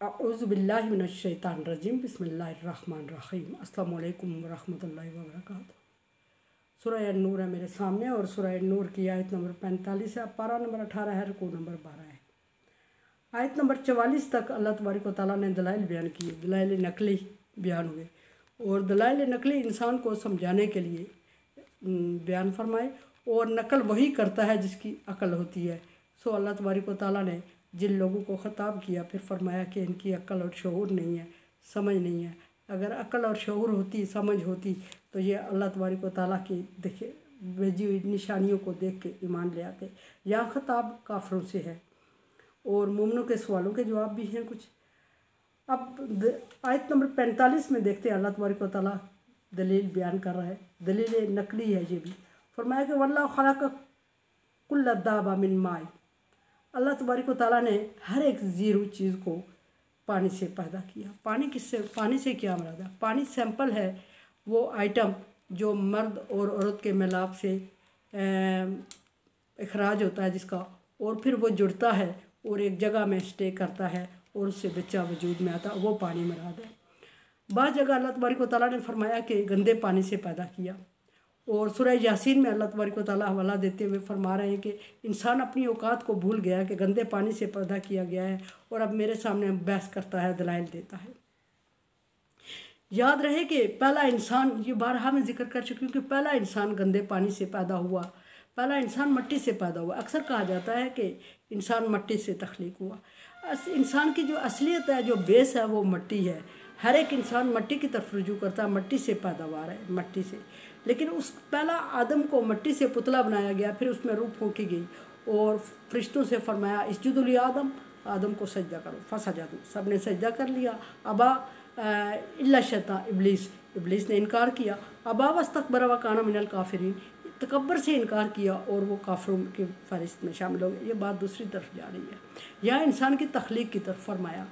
औज़ुबिल्लाहिमिनश्शैतानिर्रजीम बिस्मिल्लाहिर्रहमानिर्रहीम अस्सलामु अलैकुम वरहमतुल्लाहि वबरकातुहू। सूरह अन-नूर है मेरे सामने और सूरह अन-नूर की आयत नंबर 45 है, पारा नंबर 18 है, रुकू नंबर 12 है। आयत नंबर 44 तक अल्लाह तबारक व तआला ने दलाइल बयान किए, दलाइल नकली बयान हुए और दलाइल नकली इंसान को समझाने के लिए बयान फरमाए और नकल वही करता है जिसकी अकल होती है। सो अल्लाह तबारक व तआला ने जिन लोगों को ख़िताब किया फिर फरमाया कि इनकी अक्ल और शऊर नहीं है, समझ नहीं है। अगर अक्ल और शऊर होती, समझ होती तो ये अल्लाह तबारक व तआला की देखे भेजी हुई निशानियों को देख के ईमान ले आते। यहाँ ख़िताब काफिरों से है और मोमिनों के सवालों के जवाब भी हैं कुछ। अब आयत नंबर 45 में देखते हैं अल्लाह तबारक व तआला दलील बयान कर रहा है, दलील नकली है ये भी। फरमाया कि वल्लाहु खलक़ कुल्ल दाब्बा मिन माई, अल्लाह तबारक व तआला ने हर एक ज़ीरो चीज़ को पानी से पैदा किया। पानी से क्या मराद है? पानी सैंपल है, वो आइटम जो मर्द और औरत के मिलाप से इखराज होता है जिसका, और फिर वो जुड़ता है और एक जगह में स्टे करता है और उससे बच्चा वजूद में आता है, वो पानी मराद है। बाद जगह अल्लाह तबारक व तआला ने फरमाया कि गंदे पानी से पैदा किया। और सूरह यासीन में अल्लाह तबारक व तआला हवाला देते हुए फरमा रहे हैं कि इंसान अपनी औकात को भूल गया कि गंदे पानी से पैदा किया गया है और अब मेरे सामने बहस करता है, दलाइल देता है। याद रहे कि पहला इंसान, ये बारहा में जिक्र कर चुकी हूँ कि पहला इंसान गंदे पानी से पैदा हुआ, पहला इंसान मट्टी से पैदा हुआ। अक्सर कहा जाता है कि इंसान मट्टी से तख्लीक हुआ। इंसान की जो असलियत है, जो बेस है, वो मट्टी है। हर एक इंसान मट्टी की तरफ रुजू करता है, मट्टी से पैदावार है, मट्टी से। लेकिन उस पहला आदम को मट्टी से पुतला बनाया गया, फिर उसमें रूह फूंकी गई और फरिश्तों से फरमाया इसजुदु लि आदम, आदम को सजदा करो। फसजदू, सब ने सजदा कर लिया। अबा इल्ला शैतान, इब्लीस ने इनकार किया। अबा वस्तकबरा व काना मिनल काफिरीन, तकब्बर से इनकार किया और वो काफिरों की फहरिस्त में शामिल हो गए। ये बात दूसरी तरफ जा रही है। यहाँ इंसान की तख्लीक की तरफ फरमाया।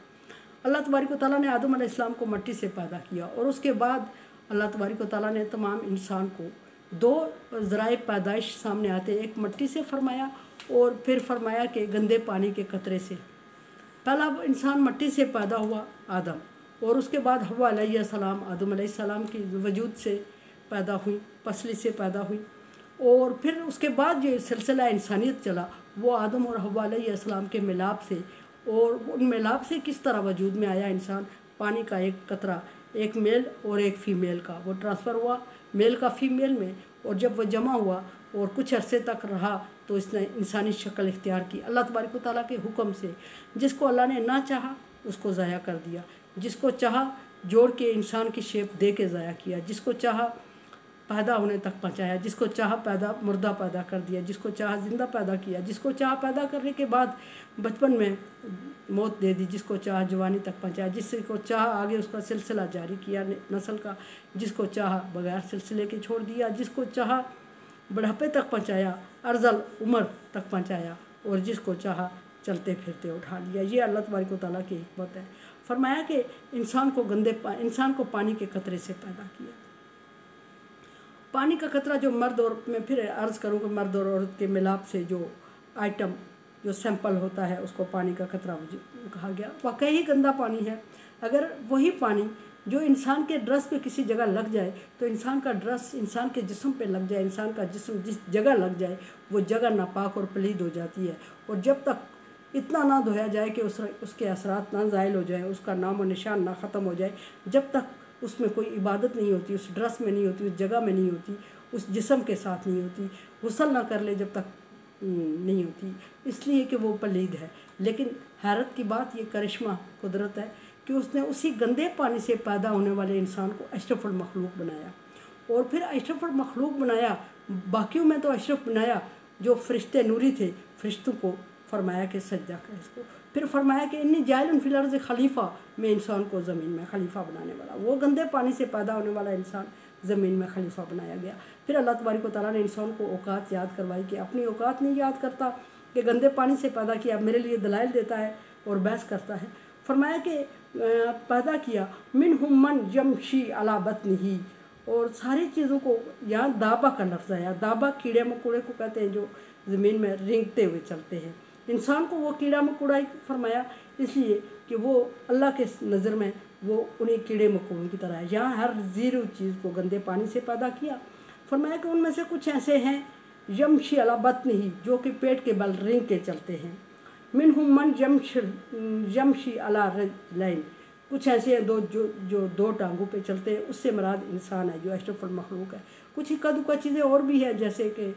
अल्लाह तबारक व तआला ने आदम अलैहिस्सलाम को मट्टी से पैदा किया और उसके बाद अल्लाह तबारक व तआला ने तमाम इंसान को दो ज़राए पैदाइश सामने आते, एक मट्टी से फरमाया और फिर फरमाया कि गंदे पानी के कतरे से। पहला इंसान मट्टी से पैदा हुआ आदम, और उसके बाद हव्वा अलैहिस्सलाम आदम अलैहिस्सलाम की वजूद से पैदा हुई, पसली से पैदा हुई। और फिर उसके बाद जो सिलसिला इंसानियत चला वो आदम और हव्वा अलैहिस्सलाम के मिलाप से, और उन मिलाप से किस तरह वजूद में आया इंसान। पानी का एक कतरा, एक मेल और एक फ़ीमेल का वो ट्रांसफ़र हुआ मेल का फ़ीमेल में, और जब वह जमा हुआ और कुछ अरसे तक रहा तो इसने इंसानी शक्ल इख्तियार की अल्लाह तबारक व तआला के हुक्म से। जिसको अल्लाह ने ना चाहा उसको ज़ाया कर दिया, जिसको चाहा जोड़ के इंसान की शेप दे के ज़ाया किया, जिसको चाहा पैदा होने तक पहुँचाया, जिसको चाहा मुर्दा पैदा कर दिया, जिसको चाहा ज़िंदा पैदा किया, जिसको चाहा पैदा करने के बाद बचपन में मौत दे दी, जिसको चाहा जवानी तक पहुँचाया, जिसको चाहा आगे उसका सिलसिला जारी किया नस्ल का, जिसको चाहा बगैर सिलसिले के छोड़ दिया, जिसको चाहा बुढ़ापे तक पहुँचाया, अर्ज़ल उम्र तक पहुँचाया, और जिसको चाहा चलते फिरते उठा लिया। ये अल्लाह तबारक व तआला की हिकमत है। फरमाया कि इंसान को पानी के कतरे से पैदा किया। पानी का कतरा जो मर्द और, मैं फिर अर्ज़ करूँ कि मर्द और औरत के मिलाप से जो आइटम, जो सैंपल होता है, उसको पानी का कतरा कहा गया। वाकई ही गंदा पानी है। अगर वही पानी जो इंसान के ड्रेस पे किसी जगह लग जाए तो इंसान का ड्रेस इंसान के जिस्म पे लग जाए, इंसान का जिस्म जिस जगह लग जाए वो जगह नापाक और पलीद हो जाती है। और जब तक इतना ना धोया जाए कि उसके असरात ना ज़ाइल हो जाए, उसका नाम और निशान ना ख़त्म हो जाए, जब तक उसमें कोई इबादत नहीं होती, उस ड्रेस में नहीं होती, उस जगह में नहीं होती, उस जिस्म के साथ नहीं होती, गुस्ल ना कर ले जब तक नहीं होती, इसलिए कि वो पलीद है। लेकिन हैरत की बात, ये करिश्मा कुदरत है कि उसने उसी गंदे पानी से पैदा होने वाले इंसान को अशरफुल मखलूक बनाया, और फिर अशरफुल मखलूक बनाया, बाकियों में तो अशरफ बनाया जो फरिश्ते नूरी थे, फरिश्तों को फरमाया कि सजदा कर इसको। फिर फरमाया कि इन्नी जाइलुन फिल अर्ज़ खलीफा, में इंसान को ज़मीन में खलीफा बनाने वाला। वो गंदे पानी से पैदा होने वाला इंसान ज़मीन में खलीफा बनाया गया। फिर अल्लाह तबारक व तआला ने इंसान को औकात याद करवाई कि अपनी औकात नहीं याद करता कि गंदे पानी से पैदा किया, मेरे लिए दलाइल देता है और बहस करता है। फरमाया कि पैदा किया मिनहुम मन यमशी अला बत्निही, और सारी चीज़ों को, यहाँ दाबा का लफ्ज़ आया। दाबा कीड़े मकोड़े को कहते हैं जो ज़मीन में रेंगते हुए चलते हैं, इंसान को वो कीड़ा मकोड़ा फरमाया इसलिए कि वो अल्लाह के नज़र में वो उन्हीं कीड़े मकोड़ों की तरह है। यहाँ हर ज़ीरो चीज़ को गंदे पानी से पैदा किया। फरमाया कि उनमें से कुछ ऐसे हैं यमशी अला बत्न ही, जो कि पेट के बल रेंग के चलते हैं। मिनहुम मन यमशी अला रजलैन, कुछ ऐसे हैं जो दो टांगों पे चलते हैं। उससे मराद इंसान है जो अशरफुल मखलूक है। कुछ इक्का दुक्का चीज़ें और भी है, जैसे कि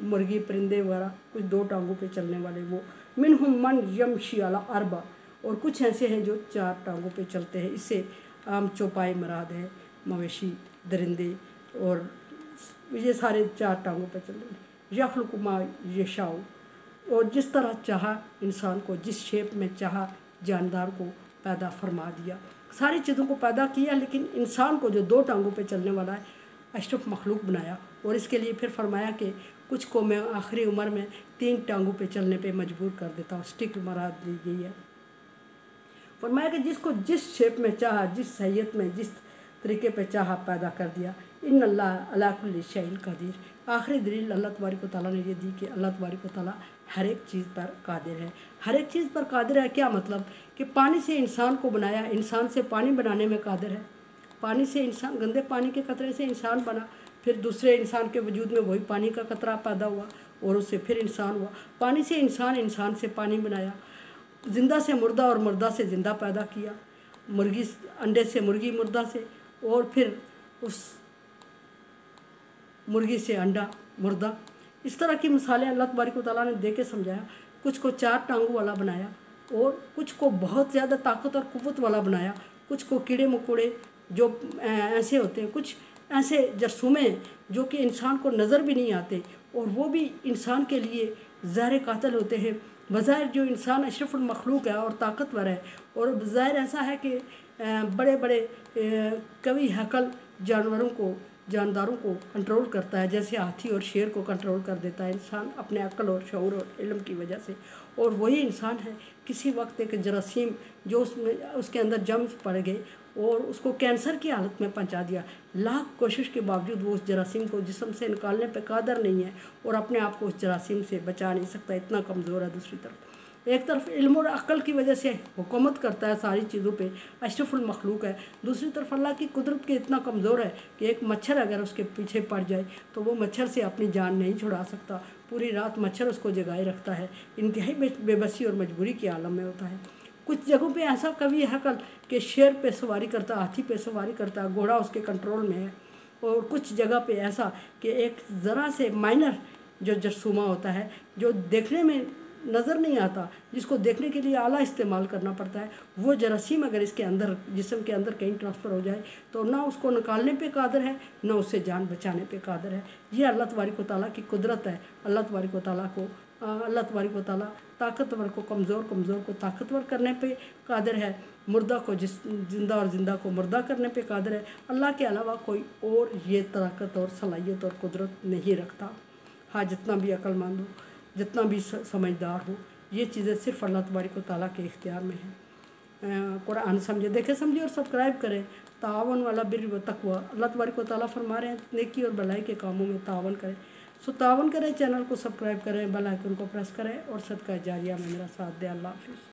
मुर्गी परिंदे वगैरह, कुछ दो टांगों पे चलने वाले वो। मिनहुम मन यमशी अला अरबा, और कुछ ऐसे हैं जो चार टांगों पे चलते हैं। इससे आम चौपाई मराद है, मवेशी, दरिंदे, और ये सारे चार टांगों पे चल रहे। यखलुकु मा यशाउ, और जिस तरह चाहा इंसान को, जिस शेप में चाहा जानदार को पैदा फरमा दिया। सारी चीज़ों को पैदा किया, लेकिन इंसान को जो दो टांगों पे चलने वाला है अशरफ मखलूक बनाया। और इसके लिए फिर फरमाया कि कुछ को मैं आखिरी उम्र में 3 टांगों पे चलने पे मजबूर कर देता हूँ। स्टिक मराद दी गई है। फरमाया कि जिसको जिस शेप में चाहा, जिस हैयत में, जिस तरीके पे चाहा पैदा कर दिया। इन अल्लाह अला कुल्ली शैइन कदीर। आखिरी दलील अल्लाह तबारक व तआला ने ये दी कि अल्लाह तबारक व तआला हर एक चीज़ पर कादिर है। हर एक चीज़ पर कादिर है क्या मतलब? कि पानी से इंसान को बनाया, इंसान से पानी बनाने में कादिर है। पानी से इंसान, गंदे पानी के कतरे से इंसान बना, फिर दूसरे इंसान के वजूद में वही पानी का कतरा पैदा हुआ और उससे फिर इंसान हुआ। पानी से इंसान, इंसान से पानी बनाया, ज़िंदा से मुर्दा और मुर्दा से ज़िंदा पैदा किया, मुर्गी अंडे से मुर्गी, मुर्दा से, और फिर उस मुर्गी से अंडा, मुर्दा। इस तरह की मिसालें अल्लाह तबारक व तआला ने दे के समझाया। कुछ को 4 टांगों वाला बनाया, और कुछ को बहुत ज़्यादा ताकत और कुव्वत वाला बनाया। कुछ को कीड़े मकोड़े जो ऐसे होते हैं, कुछ ऐसे जरसूमे जो कि इंसान को नज़र भी नहीं आते, और वो भी इंसान के लिए ज़हर कातिल होते हैं। बज़ाहिर जो इंसान अशरफुल मखलूक है और ताकतवर है, और बज़ाहिर ऐसा है कि बड़े बड़े कवि हकल जानवरों को, जानदारों को कंट्रोल करता है, जैसे हाथी और शेर को कंट्रोल कर देता है इंसान अपने अक्ल और शऊर और इल्म की वजह से। और वही इंसान है किसी वक्त एक जरासीम जो उसके अंदर जम्स पड़ गए और उसको कैंसर की हालत में पहुंचा दिया। लाख कोशिश के बावजूद वो उस जरासीम को जिस्म से निकालने पे कादर नहीं है और अपने आप को उस जरासीम से बचा नहीं सकता, इतना कमज़ोर है। दूसरी तरफ एक तरफ इल्म और अक्ल की वजह से हुकूमत करता है सारी चीज़ों पे, अशरफुल मखलूक है। दूसरी तरफ अल्लाह की कुदरत के इतना कमज़ोर है कि एक मच्छर अगर उसके पीछे पड़ जाए तो वो मच्छर से अपनी जान नहीं छुड़ा सकता। पूरी रात मच्छर उसको जगाए रखता है, इंतहाई बेबसी और मजबूरी के आलम में होता है। कुछ जगहों पे ऐसा कवि हकल कि शेर पे सवारी करता, हाथी पे सवारी करता, घोड़ा उसके कंट्रोल में है। और कुछ जगह पे ऐसा कि एक ज़रा से माइनर जो जरसूमा होता है, जो देखने में नज़र नहीं आता, जिसको देखने के लिए आला इस्तेमाल करना पड़ता है, वो जरासीम अगर इसके अंदर, जिस्म के अंदर कहीं ट्रांसफ़र हो जाए तो ना उसको निकालने पे कादर है, ना उससे जान बचाने पे कादर है। ये अल्लाह तबारक व तआला की कुदरत है। अल्लाह तबारक व तआला ताकतवर को कमज़ोर, कमज़ोर को ताकतवर करने पे कादर है, मुर्दा को जिंदा और ज़िंदा को मुर्दा करने पे कादर है। अल्लाह के अलावा कोई और ये ताकत और सलाहियत और कुदरत नहीं रखता। हाँ, जितना भी अक्लमंद हो, जितना भी समझदार हो, ये चीज़ें सिर्फ़ अल्लाह तबारक व तआला के इख्तियार में हैं। कुरान समझे, देखे समझे और सब्सक्राइब करें। तावन वाला बिर व तकवा, अल्लाह तबारक व तआला फरमा रहे हैं नेकी और भलाई के कामों में तावन करें। सो तावन करें, चैनल को सब्सक्राइब करें, बेल आइकन को प्रेस करें और सदका जारिया में मेरा साथ दें। अल्लाह हाफ़िज़।